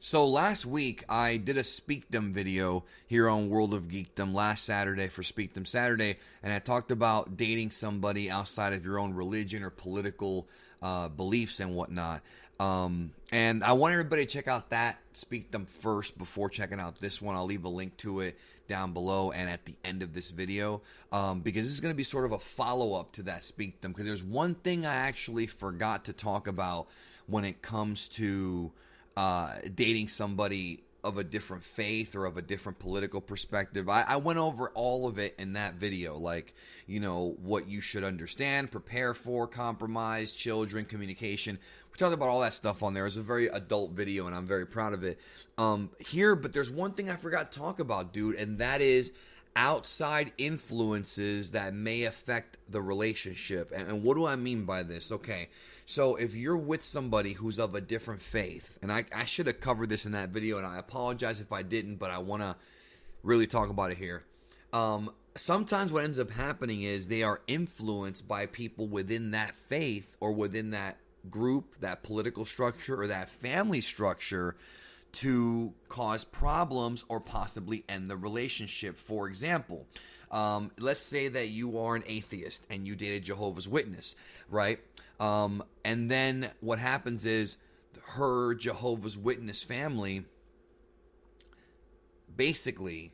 So last week I did a Speakdom video here on World of Geekdom last Saturday for Speakdom Saturday, and I talked about dating somebody outside of your own religion or political beliefs and whatnot. And I want everybody to check out that Speakdom first before checking out this one. I'll leave a link to it down below and at the end of this video, because this is going to be sort of a follow-up to that Speakdom, because there's one thing I actually forgot to talk about when it comes to dating somebody of a different faith or of a different political perspective. I went over all of it in that video, like, you know, what you should understand, prepare for, compromise, children, communication. We talked about all that stuff on there. It's a very adult video, and I'm very proud of it here. But there's one thing I forgot to talk about, dude, and that is outside influences that may affect the relationship. And what do I mean by this? Okay, so if you're with somebody who's of a different faith, and I should have covered this in that video, and I apologize if I didn't, but I want to really talk about it here. Sometimes what ends up happening is they are influenced by people within that faith or within that group, that political structure, or that family structure to cause problems or possibly end the relationship. For example, let's say that you are an atheist and you date a Jehovah's Witness, right? And then what happens is her Jehovah's Witness family basically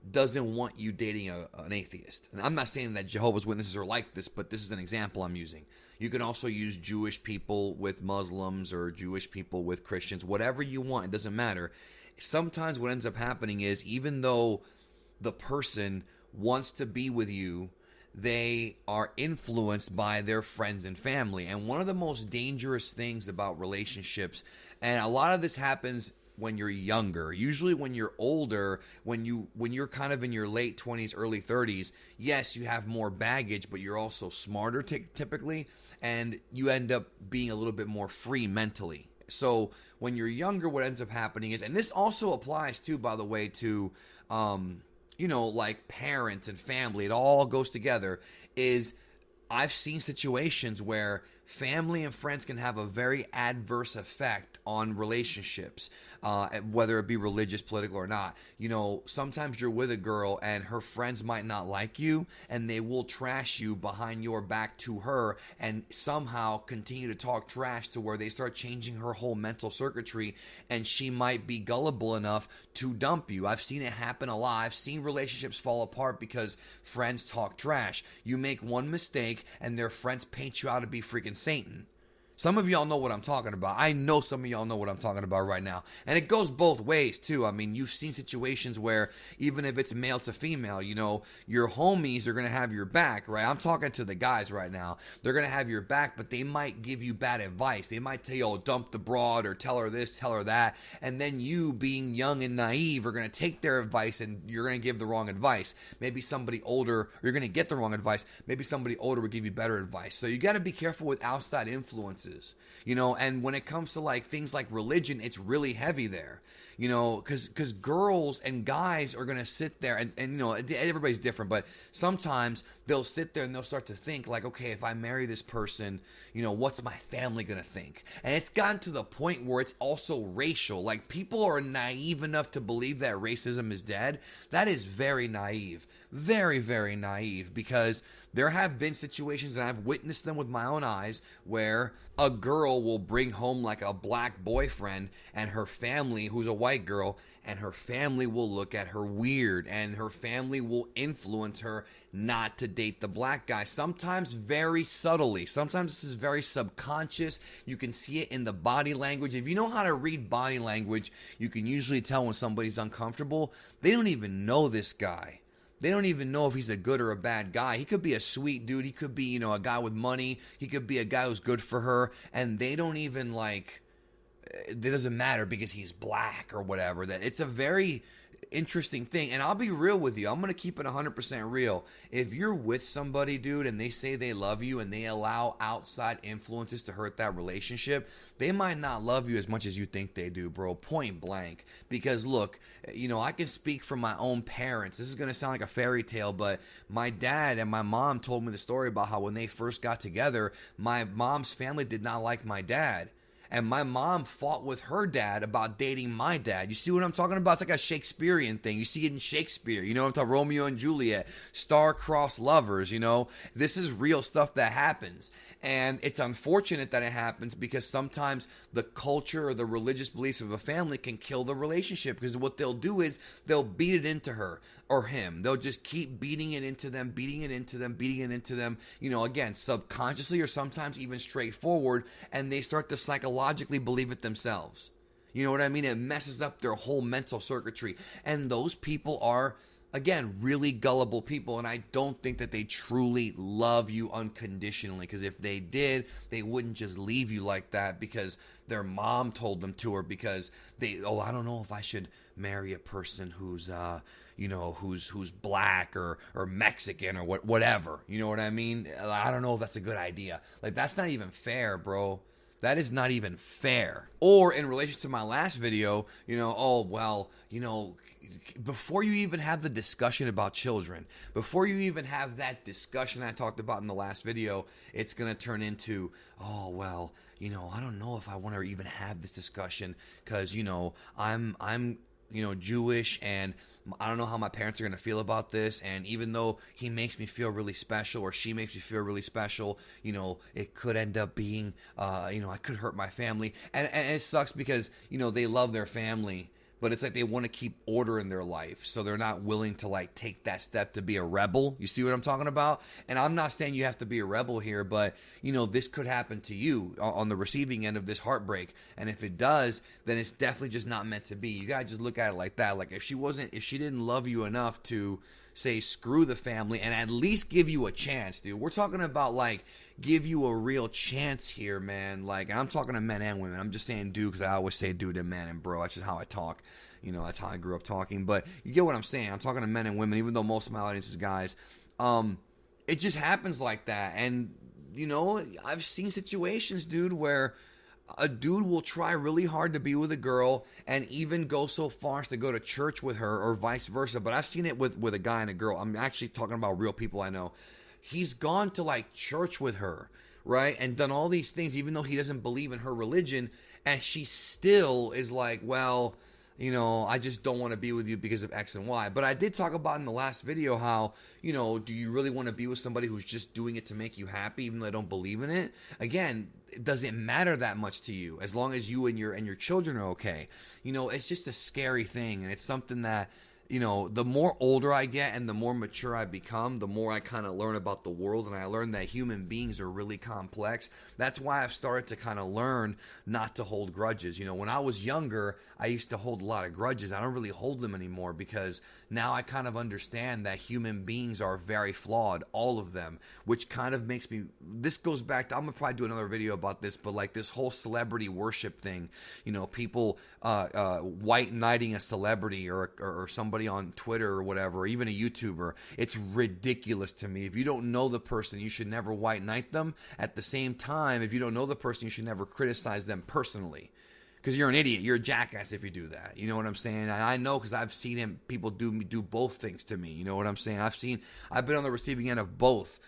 doesn't want you dating an atheist. And I'm not saying that Jehovah's Witnesses are like this, but this is an example I'm using. You can also use Jewish people with Muslims or Jewish people with Christians, whatever you want. It doesn't matter. Sometimes what ends up happening is, even though the person wants to be with you, they are influenced by their friends and family. And one of the most dangerous things about relationships, and a lot of this happens when you're younger. Usually when you're older, when you're kind of in your late 20s, early 30s, yes, you have more baggage, but you're also smarter typically, and you end up being a little bit more free mentally. So when you're younger, what ends up happening is, and this also applies too, by the way, to like parents and family, it all goes together, is I've seen situations where family and friends can have a very adverse effect on relationships, whether it be religious, political, or not. You know, sometimes you're with a girl and her friends might not like you, and they will trash you behind your back to her and somehow continue to talk trash to where they start changing her whole mental circuitry, and she might be gullible enough to dump you. I've seen it happen a lot. I've seen relationships fall apart because friends talk trash. You make one mistake and their friends paint you out to be freaking Satan. Some of y'all know what I'm talking about. I know some of y'all know what I'm talking about right now. And it goes both ways, too. I mean, you've seen situations where even if it's male to female, you know, your homies are going to have your back, right? I'm talking to the guys right now. They're going to have your back, but they might give you bad advice. They might tell you, oh, dump the broad, or tell her this, tell her that. And then you, being young and naive, are going to take their advice and you're going to give the wrong advice. Maybe somebody older, you're going to get the wrong advice. Maybe somebody older would give you better advice. So you got to be careful with outside influences. You know, and when it comes to like things like religion, it's really heavy there, you know, because girls and guys are going to sit there and, you know, everybody's different, but sometimes they'll sit there and they'll start to think like, okay, if I marry this person, you know, what's my family going to think? And it's gotten to the point where it's also racial. Like, people are naive enough to believe that racism is dead. That is very naive. Very, very naive, because there have been situations, and I've witnessed them with my own eyes, where a girl will bring home like a black boyfriend, and her family, who's a white girl, and her family will look at her weird, and her family will influence her not to date the black guy, sometimes very subtly. Sometimes this is very subconscious. You can see it in the body language. If you know how to read body language, you can usually tell when somebody's uncomfortable. They don't even know this guy. They don't even know if he's a good or a bad guy. He could be a sweet dude. He could be, you know, a guy with money. He could be a guy who's good for her. And they don't even, like, it doesn't matter because he's black or whatever. That it's a very interesting thing. And I'll be real with you. I'm going to keep it 100% real. If you're with somebody, dude, and they say they love you and they allow outside influences to hurt that relationship, they might not love you as much as you think they do, bro. Point blank. Because look, you know, I can speak from my own parents. This is going to sound like a fairy tale, but my dad and my mom told me the story about how when they first got together, my mom's family did not like my dad. And my mom fought with her dad about dating my dad. You see what I'm talking about? It's like a Shakespearean thing. You see it in Shakespeare. You know what I'm talking about? Romeo and Juliet, star-crossed lovers, you know? This is real stuff that happens. And it's unfortunate that it happens because sometimes the culture or the religious beliefs of a family can kill the relationship, because what they'll do is they'll beat it into her or him. They'll just keep beating it into them, you know, again, subconsciously or sometimes even straightforward, and they start to psychologically believe it themselves. You know what I mean? It messes up their whole mental circuitry. And those people are, again, really gullible people, and I don't think that they truly love you unconditionally, because if they did, they wouldn't just leave you like that because their mom told them to, or because I don't know if I should marry a person who's who's black or Mexican or whatever. You know what I mean? I don't know if that's a good idea. Like, that's not even fair, bro. That is not even fair. Or in relation to my last video, before you even have the discussion about children, before you even have that discussion I talked about in the last video, it's going to turn into, I don't know if I want to even have this discussion because, I'm Jewish, and I don't know how my parents are going to feel about this. And even though he makes me feel really special, or she makes me feel really special, it could end up being, I could hurt my family. And it sucks because, they love their family, but it's like they want to keep order in their life. So they're not willing to like take that step to be a rebel. You see what I'm talking about? And I'm not saying you have to be a rebel here, but this could happen to you on the receiving end of this heartbreak. And if it does, then it's definitely just not meant to be. You gotta just look at it like that. Like if she didn't love you enough to say screw the family and at least give you a chance, dude. We're talking about like give you a real chance here, man. Like, I'm talking to men and women. I'm just saying dude because I always say dude and man and bro. That's just how I talk. That's how I grew up talking. But you get what I'm saying. I'm talking to men and women, even though most of my audience is guys. It just happens like that. And, I've seen situations, dude, where a dude will try really hard to be with a girl and even go so far as to go to church with her or vice versa. But I've seen it with a guy and a girl. I'm actually talking about real people I know. He's gone to like church with her, right? And done all these things, even though he doesn't believe in her religion. And she still is like, well, I just don't want to be with you because of X and Y. But I did talk about in the last video how, do you really want to be with somebody who's just doing it to make you happy, even though they don't believe in it? Again, it doesn't matter that much to you as long as you and your children are okay. It's just a scary thing, and it's something that, the more older I get and the more mature I become, the more I kind of learn about the world, and I learn that human beings are really complex. That's why I've started to kind of learn not to hold grudges. When I was younger, I used to hold a lot of grudges. I don't really hold them anymore because now I kind of understand that human beings are very flawed, all of them, which kind of makes me, this goes back to, I'm going to probably do another video about this, but like this whole celebrity worship thing, people white knighting a celebrity or somebody on Twitter or whatever, or even a YouTuber. It's ridiculous to me. If you don't know the person, you should never white knight them. At the same time, if you don't know the person, you should never criticize them personally. Because you're an idiot. You're a jackass if you do that. You know what I'm saying? And I know because I've seen people do both things to me. You know what I'm saying? I've been on the receiving end of both.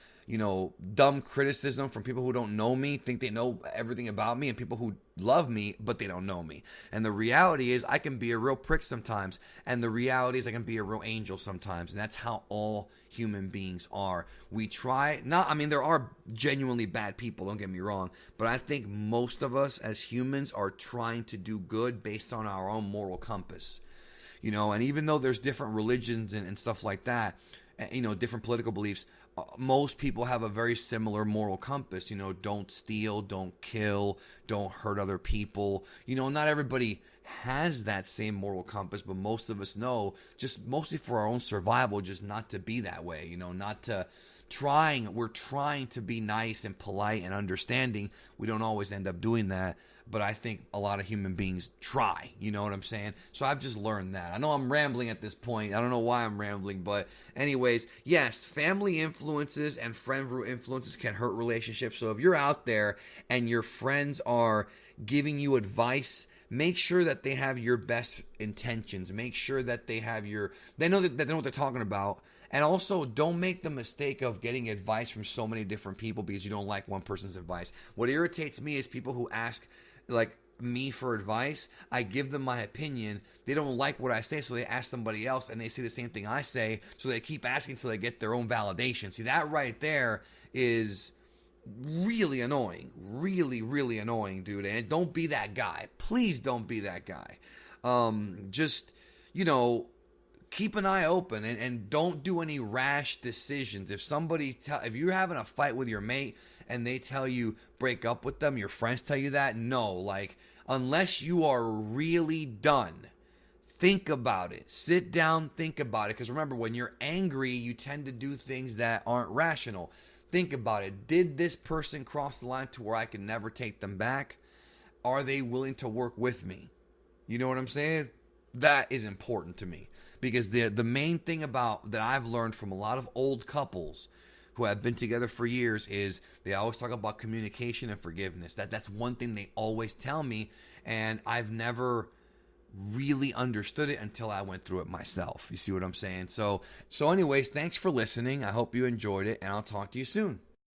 Dumb criticism from people who don't know me, think they know everything about me, and people who love me, but they don't know me. And the reality is I can be a real prick sometimes. And the reality is I can be a real angel sometimes. And that's how all human beings are. There are genuinely bad people, don't get me wrong. But I think most of us as humans are trying to do good based on our own moral compass. And even though there's different religions and stuff like that, different political beliefs, most people have a very similar moral compass. Don't steal, don't kill, don't hurt other people. Not everybody has that same moral compass, but most of us know, just mostly for our own survival, just not to be that way. We're trying to be nice and polite and understanding. We don't always end up doing that, but I think a lot of human beings try, you know what I'm saying? So I've just learned that. I know I'm rambling at this point. I don't know why I'm rambling, but anyways, yes, family influences and friend influences can hurt relationships. So if you're out there and your friends are giving you advice, make sure that they have your best intentions. Make sure that they know what they're talking about. And also, don't make the mistake of getting advice from so many different people because you don't like one person's advice. What irritates me is people who ask like me for advice, I give them my opinion. They don't like what I say, so they ask somebody else, and they say the same thing I say, so they keep asking until they get their own validation. See, that right there is really annoying. Really, really annoying, dude. And don't be that guy. Please don't be that guy. Just, keep an eye open and don't do any rash decisions. If you're having a fight with your mate and they tell you break up with them, your friends tell you that, no, like, unless you are really done, think about it. Sit down, think about it. Because remember, when you're angry, you tend to do things that aren't rational. Think about it. Did this person cross the line to where I can never take them back? Are they willing to work with me? You know what I'm saying? That is important to me. Because the main thing about that I've learned from a lot of old couples who have been together for years is they always talk about communication and forgiveness. That's one thing they always tell me, and I've never really understood it until I went through it myself. You see what I'm saying? So anyways, thanks for listening. I hope you enjoyed it, and I'll talk to you soon.